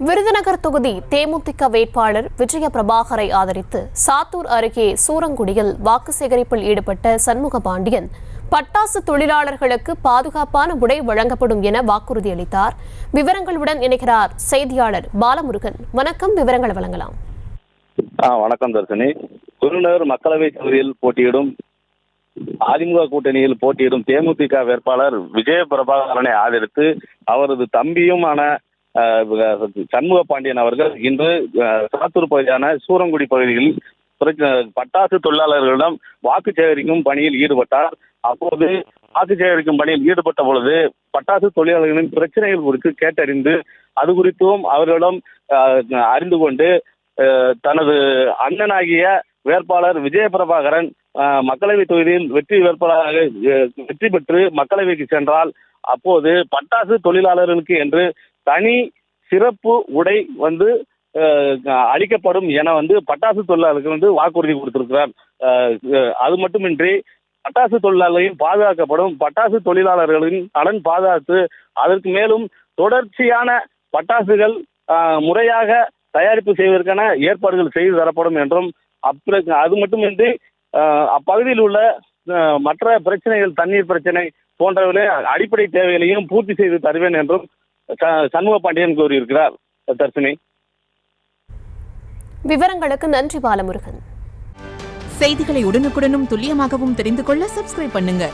விருதுநகர் தொகுதி தேமுதிக வேட்பாளர் விஜய பிரபாகரை ஆதரித்து சாத்தூர் அருகே சூரங்குடியில் வாக்கு சேகரிப்பில் ஈடுபட்ட சண்முக பாண்டியன் பட்டாசு தொழிலாளர்களுக்கு பாதுகாப்பான உடை வழங்கப்படும் என வாக்குறுதி அளித்தார். விவரங்களுடன் இணைகிறார் செய்தியாளர் பாலமுருகன். வணக்கம், விவரங்களை வழங்கலாம். வணக்கம் தர்ஷினி. விருதுநகர் மக்களவை தொகுதியில் போட்டியிடும் அதிமுக கூட்டணியில் போட்டியிடும் தேமுதிக வேட்பாளர் விஜய பிரபாகரனை ஆதரித்து அவரது தம்பியுமான சண்முக பாண்டியன் அவர்கள் இன்று சாத்தூர் பகுதியான சூரங்குடி பகுதியில் பட்டாசு தொழிலாளர்களிடம் வாக்கு சேகரிக்கும் பணியில் ஈடுபட்டார். அப்போது வாக்கு சேகரிக்கும் பணியில் ஈடுபட்ட பொழுது பட்டாசு தொழிலாளர்களின் பிரச்சனைகள் குறித்து கேட்டறிந்து அது குறித்தும் அவர்களிடம் அறிந்து கொண்டு தனது அண்ணனாகிய வேட்பாளர் விஜய பிரபாகரன் மக்களவை தொகுதியில் வெற்றி பெற்று மக்களவைக்கு சென்றால் அப்போது பட்டாசு தொழிலாளர்களுக்கு என்று தனி சிறப்பு உடை அளிக்கப்படும் என பட்டாசு தொழிலாளர்களுக்கு வாக்குறுதி கொடுத்திருக்கிறார். அது மட்டுமின்றி பட்டாசு தொழிலாளர்களின் பாதுகாக்கப்படும், பட்டாசு தொழிலாளர்களின் நலன் பாதுகாத்து அதற்கு மேலும் தொடர்ச்சியான பட்டாசுகள் முறையாக தயாரிப்பு செய்வதற்கான ஏற்பாடுகள் செய்து தரப்படும் என்றும், அது மட்டுமின்றி அப்பகுதியில் உள்ள மற்ற பிரச்சனைகள், தண்ணீர் பிரச்சனை போன்றவர்களே அடிப்படை தேவைகளையும் பூர்த்தி செய்து தருவேன் என்றும் சண்முக பாண்டியன் கூறியிருக்கிறார். தர்ஷினி, விவரங்களுக்கு நன்றி பாலமுருகன். செய்திகளை உடனுக்குடனும் துல்லியமாகவும் தெரிந்து கொள்ள சப்ஸ்கிரைப் பண்ணுங்க.